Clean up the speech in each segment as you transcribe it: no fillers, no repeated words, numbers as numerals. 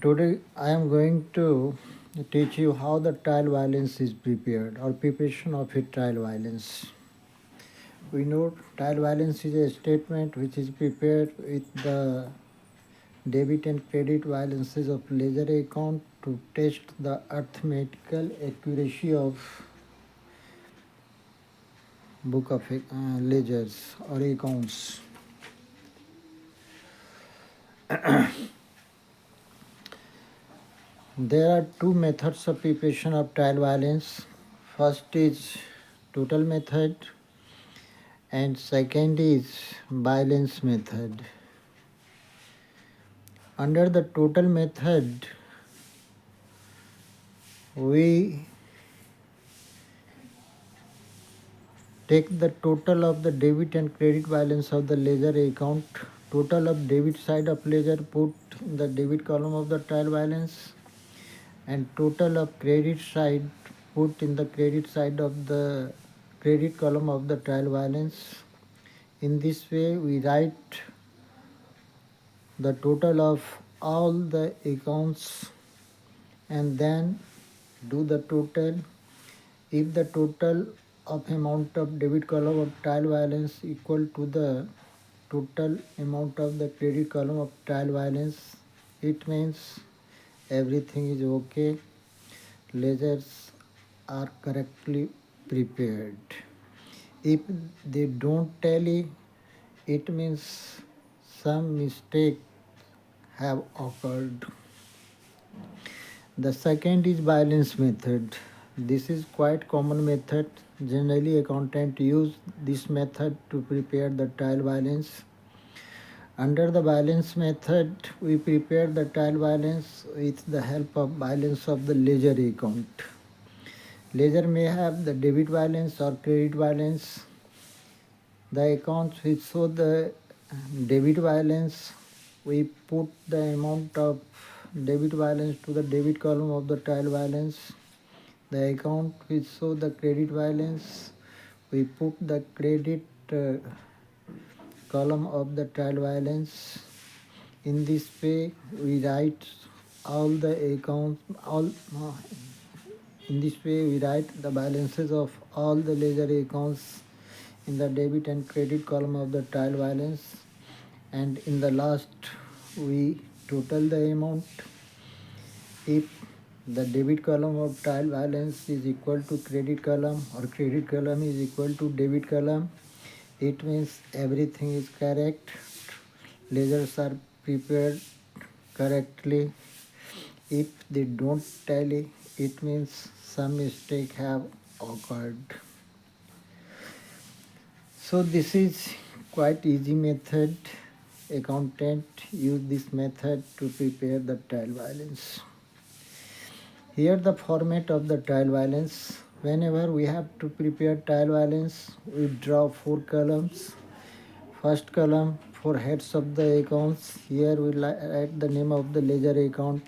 Today I am going to teach you how the trial violence is prepared or preparation of a trial violence. We know trial violence is a statement which is prepared with the debit and credit balances of ledger account to test the arithmetical accuracy of book of ledgers or accounts. There are two methods of preparation of trial violence. First is total method and second is balance method. Under the total method, we take the total of the debit and credit balance of the ledger account. Total of debit side of ledger put in the debit column of the trial balance, and total of credit side put in the credit side of the credit column of the trial balance. In this way, we write the total of all the accounts and then do the total. If the total of amount of debit column of trial balance equal to the total amount of the credit column of trial balance, it means everything is okay. Ledgers are correctly prepared. If they don't tally, it means some mistake have occurred. The second is balance method. This is quite common method. Generally, accountant use this method to prepare the trial balance. Under the balance method, we prepare the trial balance with the help of balance of the ledger account. Ledger may have the debit balance or credit balance. The accounts which show the debit balance, we put the amount of debit balance to the debit column of the trial balance. The account which show the credit balance, we put the credit column of the trial balance. In this way, we write all the accounts. In this way, we write the balances of all the ledger accounts in the debit and credit column of the trial balance, and in the last we total the amount. If the debit column of trial balance is equal to credit column or credit column is equal to debit column, it means everything is correct. Ledgers are prepared correctly. If they don't tally, it means some mistake have occurred. So this is quite easy method. Accountant use this method to prepare the trial balance. Here the format of the trial balance. Whenever we have to prepare trial balance, we draw 4 columns. First column for heads of the accounts. Here we write the name of the ledger account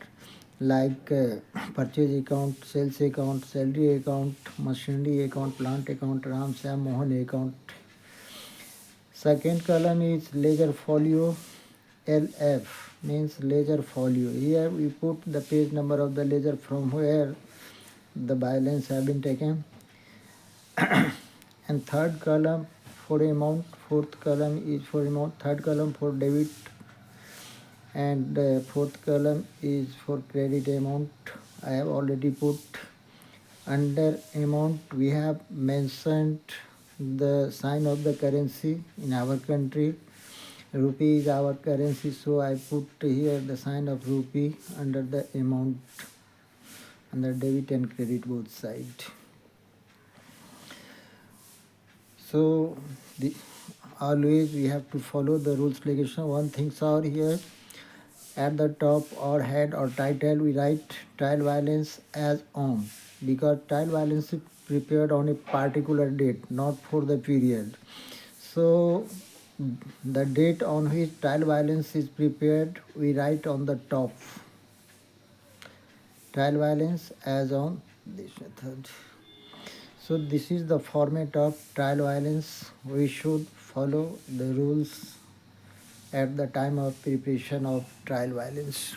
like purchase account, sales account, salary account, machinery account, plant account, Ram Sam Mohan account. Second column is ledger folio. LF means ledger folio. Here we put the page number of the ledger from where the balance have been taken. And third column for amount, fourth column is for amount, third column for debit, and fourth column is for credit amount. I have already put. Under amount we have mentioned the sign of the currency in our country. Rupee is our currency, so I put here the sign of rupee under the amount, under debit and credit both sides. So always we have to follow the rules regulation. One things are here. At the top or head or title we write trial balance as on, because trial balance is prepared on a particular date, not for the period. So the date on which trial balance is prepared we write on the top. Trial balance as on this method. So this is the format of trial balance. We should follow the rules at the time of preparation of trial balance.